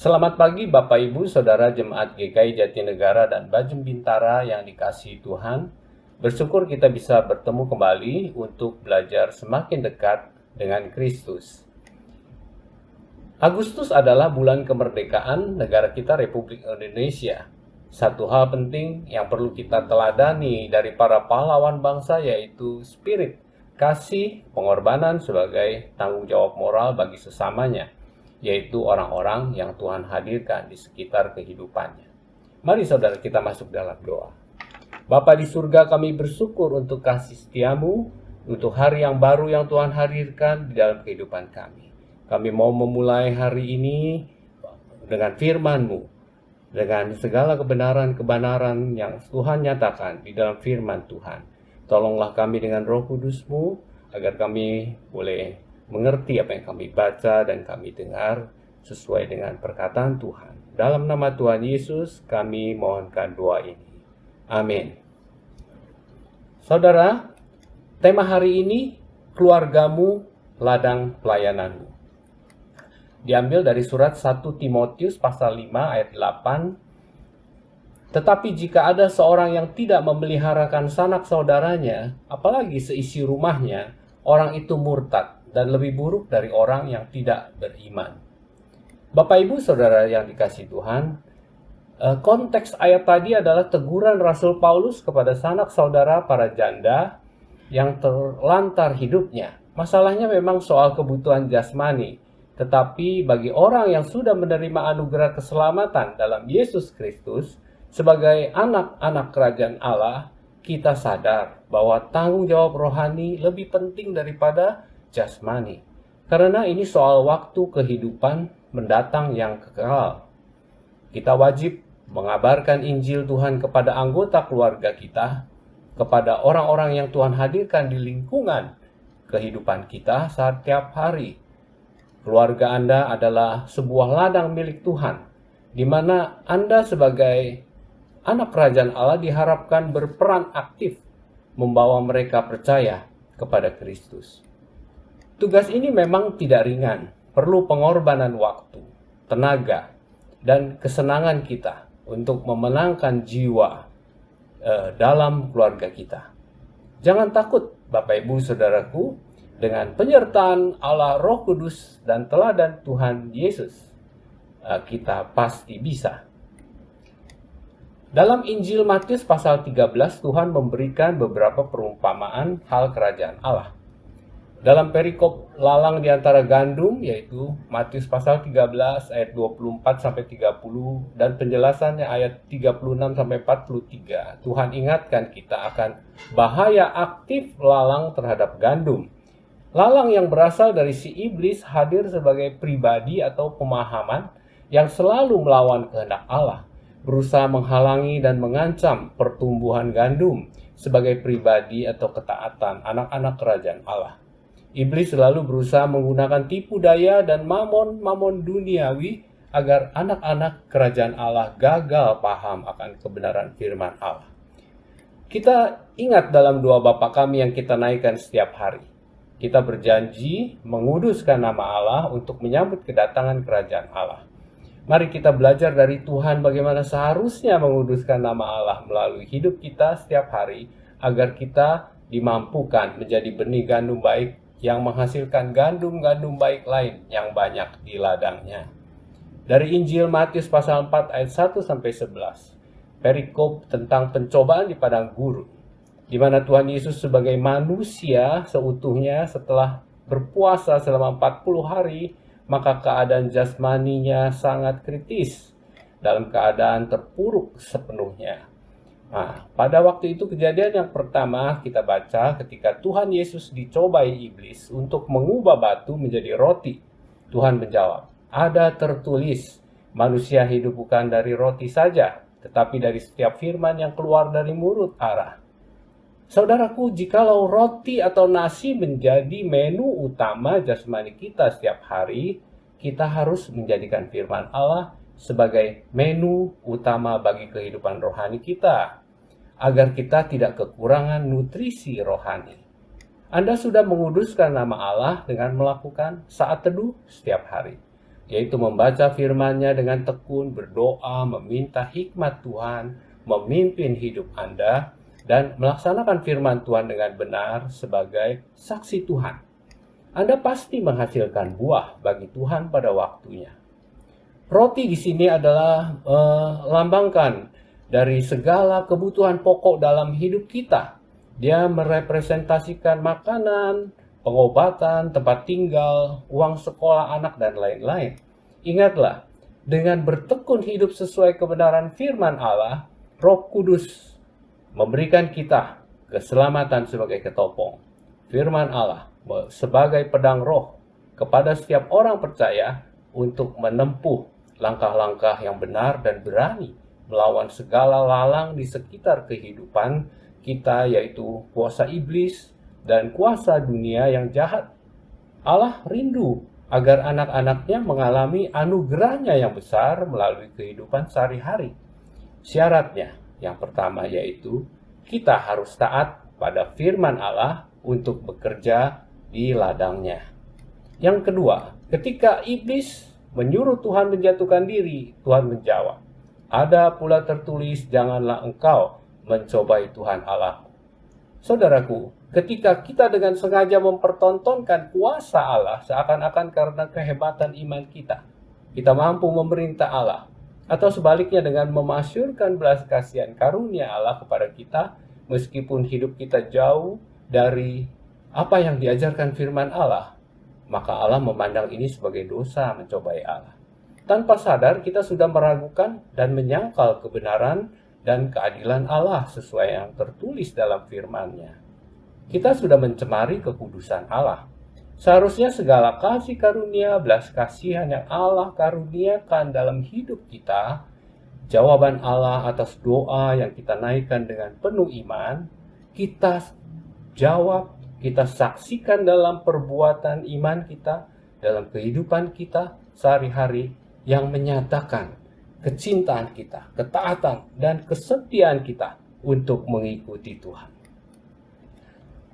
Selamat pagi Bapak Ibu Saudara Jemaat GKI Jatinegara dan Bajem Bintara yang dikasihi Tuhan. Bersyukur kita bisa bertemu kembali untuk belajar semakin dekat dengan Kristus. Agustus adalah bulan kemerdekaan negara kita Republik Indonesia. Satu hal penting yang perlu kita teladani dari para pahlawan bangsa yaitu spirit kasih pengorbanan sebagai tanggung jawab moral bagi sesamanya, yaitu orang-orang yang Tuhan hadirkan di sekitar kehidupannya. Mari saudara kita masuk dalam doa. Bapa di surga, kami bersyukur untuk kasih setiamu, untuk hari yang baru yang Tuhan hadirkan di dalam kehidupan kami. Kami mau memulai hari ini dengan firman-Mu, dengan segala kebenaran-kebenaran yang Tuhan nyatakan di dalam firman Tuhan. Tolonglah kami dengan Roh Kudus-Mu, agar kami boleh mengerti apa yang kami baca dan kami dengar sesuai dengan perkataan Tuhan. Dalam nama Tuhan Yesus kami mohonkan doa ini. Amin. Saudara, tema hari ini, keluargamu ladang pelayananmu. Diambil dari surat 1 Timotius pasal 5 ayat 8. Tetapi jika ada seorang yang tidak memeliharakan sanak saudaranya, apalagi seisi rumahnya, orang itu murtad dan lebih buruk dari orang yang tidak beriman. Bapak Ibu Saudara yang dikasihi Tuhan, konteks ayat tadi adalah teguran Rasul Paulus kepada sanak saudara para janda yang terlantar hidupnya. Masalahnya memang soal kebutuhan jasmani, tetapi bagi orang yang sudah menerima anugerah keselamatan dalam Yesus Kristus sebagai anak-anak kerajaan Allah, kita sadar bahwa tanggung jawab rohani lebih penting daripada jasmani. Karena ini soal waktu kehidupan mendatang yang kekal. Kita wajib mengabarkan Injil Tuhan kepada anggota keluarga kita, kepada orang-orang yang Tuhan hadirkan di lingkungan kehidupan kita setiap hari. Keluarga Anda adalah sebuah ladang milik Tuhan, di mana Anda sebagai anak kerajaan Allah diharapkan berperan aktif membawa mereka percaya kepada Kristus. Tugas ini memang tidak ringan, perlu pengorbanan waktu, tenaga, dan kesenangan kita untuk memenangkan jiwa dalam keluarga kita. Jangan takut, Bapak Ibu Saudaraku, dengan penyertaan Allah Roh Kudus dan teladan Tuhan Yesus, kita pasti bisa. Dalam Injil Matius pasal 13, Tuhan memberikan beberapa perumpamaan hal kerajaan Allah. Dalam perikop lalang di antara gandum, yaitu Matius pasal 13 ayat 24-30 dan penjelasannya ayat 36-43, Tuhan ingatkan kita akan bahaya aktif lalang terhadap gandum. Lalang yang berasal dari si iblis hadir sebagai pribadi atau pemahaman yang selalu melawan kehendak Allah, berusaha menghalangi dan mengancam pertumbuhan gandum sebagai pribadi atau ketaatan anak-anak kerajaan Allah. Iblis selalu berusaha menggunakan tipu daya dan mamon duniawi agar anak-anak kerajaan Allah gagal paham akan kebenaran firman Allah. Kita ingat dalam doa Bapa kami yang kita naikkan setiap hari. Kita berjanji menguduskan nama Allah untuk menyambut kedatangan kerajaan Allah. Mari kita belajar dari Tuhan bagaimana seharusnya menguduskan nama Allah melalui hidup kita setiap hari agar kita dimampukan menjadi benih gandum baik yang menghasilkan gandum-gandum baik lain yang banyak di ladangnya. Dari Injil Matius pasal 4 ayat 1-11, perikop tentang pencobaan di padang gurun, di mana Tuhan Yesus sebagai manusia seutuhnya setelah berpuasa selama 40 hari, maka keadaan jasmaninya sangat kritis, dalam keadaan terpuruk sepenuhnya. Nah, pada waktu itu kejadian yang pertama kita baca ketika Tuhan Yesus dicobai iblis untuk mengubah batu menjadi roti. Tuhan menjawab, ada tertulis, manusia hidup bukan dari roti saja, tetapi dari setiap firman yang keluar dari mulut Allah. Saudaraku, jikalau roti atau nasi menjadi menu utama jasmani kita setiap hari, kita harus menjadikan firman Allah sebagai menu utama bagi kehidupan rohani kita, agar kita tidak kekurangan nutrisi rohani. Anda sudah menguduskan nama Allah dengan melakukan saat teduh setiap hari. yaitu membaca firman-Nya dengan tekun, berdoa, meminta hikmat Tuhan, memimpin hidup Anda, dan melaksanakan firman Tuhan dengan benar sebagai saksi Tuhan. Anda pasti menghasilkan buah bagi Tuhan pada waktunya. Roti di sini adalah lambangkan dari segala kebutuhan pokok dalam hidup kita. Dia merepresentasikan makanan, pengobatan, tempat tinggal, uang sekolah anak, dan lain-lain. Ingatlah, dengan bertekun hidup sesuai kebenaran firman Allah, Roh Kudus memberikan kita keselamatan sebagai ketopong. Firman Allah sebagai pedang roh kepada setiap orang percaya untuk menempuh langkah-langkah yang benar dan berani melawan segala lalang di sekitar kehidupan kita, yaitu kuasa iblis dan kuasa dunia yang jahat. Allah rindu agar anak-anaknya mengalami anugerahnya yang besar melalui kehidupan sehari-hari. Syaratnya yang pertama yaitu kita harus taat pada firman Allah untuk bekerja di ladangnya. Yang kedua, ketika iblis menyuruh Tuhan menjatuhkan diri, Tuhan menjawab, "Ada pula tertulis, janganlah engkau mencobai Tuhan Allahmu." Saudaraku, ketika kita dengan sengaja mempertontonkan kuasa Allah seakan-akan karena kehebatan iman kita mampu memerintah Allah, atau sebaliknya dengan memasyurkan belas kasihan karunia Allah kepada kita, meskipun hidup kita jauh dari apa yang diajarkan firman Allah, maka Allah memandang ini sebagai dosa mencobai Allah. Tanpa sadar kita sudah meragukan dan menyangkal kebenaran dan keadilan Allah sesuai yang tertulis dalam firman-Nya. Kita sudah mencemari kekudusan Allah. Seharusnya segala kasih karunia, belas kasihan yang Allah karuniakan dalam hidup kita, jawaban Allah atas doa yang kita naikkan dengan penuh iman, kita jawab, kita saksikan dalam perbuatan iman kita, dalam kehidupan kita sehari-hari yang menyatakan kecintaan kita, ketaatan, dan kesetiaan kita untuk mengikuti Tuhan.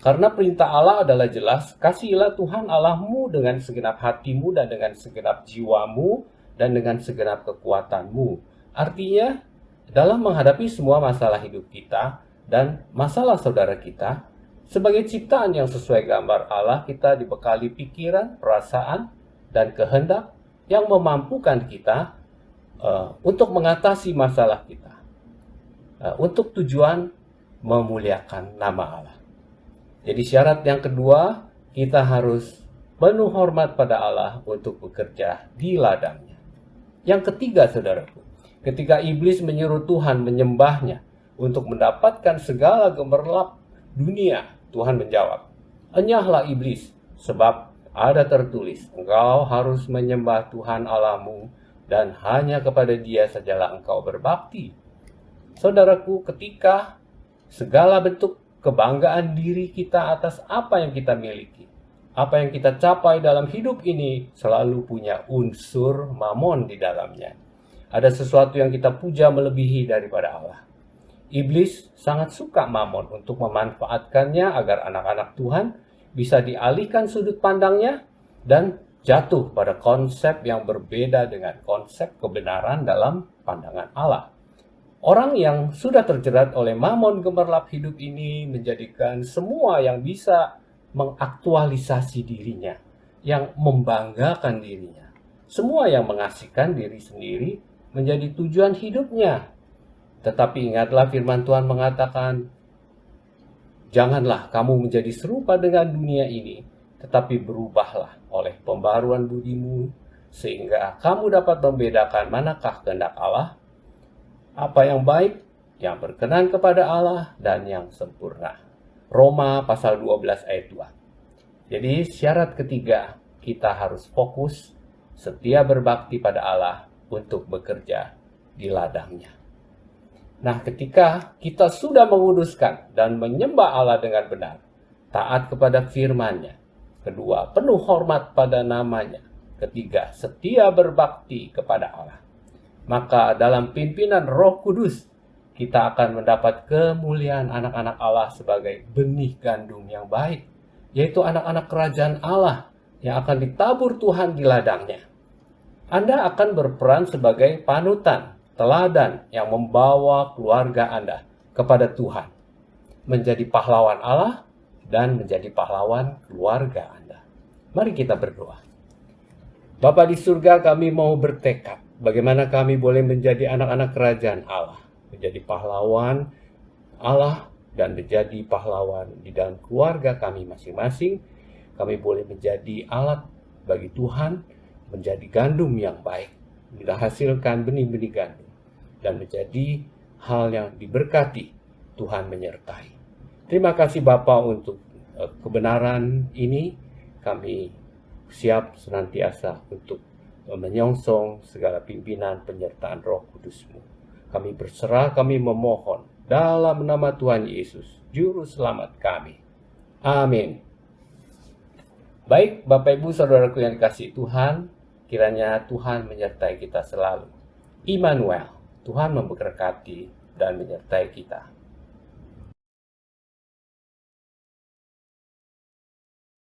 Karena perintah Allah adalah jelas, kasihilah Tuhan Allahmu dengan segenap hatimu dan dengan segenap jiwamu dan dengan segenap kekuatanmu. Artinya, dalam menghadapi semua masalah hidup kita dan masalah saudara kita, sebagai ciptaan yang sesuai gambar Allah, kita dibekali pikiran, perasaan, dan kehendak yang memampukan kita untuk mengatasi masalah kita, untuk tujuan memuliakan nama Allah. Jadi syarat yang kedua, kita harus penuh hormat pada Allah untuk bekerja di ladangnya. Yang ketiga, saudaraku, ketika iblis menyuruh Tuhan menyembahnya untuk mendapatkan segala gemerlap dunia, Tuhan menjawab, "Enyahlah iblis, sebab ada tertulis, engkau harus menyembah Tuhan Allahmu, dan hanya kepada Dia sajalah engkau berbakti." Saudaraku, ketika segala bentuk kebanggaan diri kita atas apa yang kita miliki, apa yang kita capai dalam hidup ini selalu punya unsur mamon di dalamnya. Ada sesuatu yang kita puja melebihi daripada Allah. Iblis sangat suka mamon untuk memanfaatkannya agar anak-anak Tuhan bisa dialihkan sudut pandangnya dan jatuh pada konsep yang berbeda dengan konsep kebenaran dalam pandangan Allah. Orang yang sudah terjerat oleh mamon gemerlap hidup ini menjadikan semua yang bisa mengaktualisasi dirinya, yang membanggakan dirinya, semua yang mengasihkan diri sendiri menjadi tujuan hidupnya. Tetapi ingatlah firman Tuhan mengatakan, "Janganlah kamu menjadi serupa dengan dunia ini, tetapi berubahlah oleh pembaruan budimu, sehingga kamu dapat membedakan manakah kehendak Allah, apa yang baik, yang berkenan kepada Allah, dan yang sempurna." Roma pasal 12 ayat 2. Jadi syarat ketiga, kita harus fokus, setia berbakti pada Allah untuk bekerja di ladangnya. Nah, ketika kita sudah menguduskan dan menyembah Allah dengan benar, taat kepada firman-Nya. Kedua, penuh hormat pada namanya. Ketiga, setia berbakti kepada Allah. Maka dalam pimpinan Roh Kudus, kita akan mendapat kemuliaan anak-anak Allah sebagai benih gandum yang baik, yaitu anak-anak kerajaan Allah yang akan ditabur Tuhan di ladangnya. Anda akan berperan sebagai panutan, teladan yang membawa keluarga Anda kepada Tuhan, menjadi pahlawan Allah dan menjadi pahlawan keluarga Anda. Mari kita berdoa. Bapa di surga, kami mau bertekad bagaimana kami boleh menjadi anak-anak kerajaan Allah, menjadi pahlawan Allah dan menjadi pahlawan di dalam keluarga kami masing-masing. Kami boleh menjadi alat bagi Tuhan, menjadi gandum yang baik, menghasilkan benih-benih gandum, dan menjadi hal yang diberkati. Tuhan menyertai. Terima kasih Bapa untuk kebenaran ini. Kami siap senantiasa untuk menyongsong segala pimpinan penyertaan Roh Kudus-Mu. Kami berserah, kami memohon dalam nama Tuhan Yesus, Juru Selamat kami. Amin. Baik, Bapak Ibu Saudaraku yang dikasihi Tuhan, kiranya Tuhan menyertai kita selalu. Immanuel, Tuhan memberkati dan menyertai kita.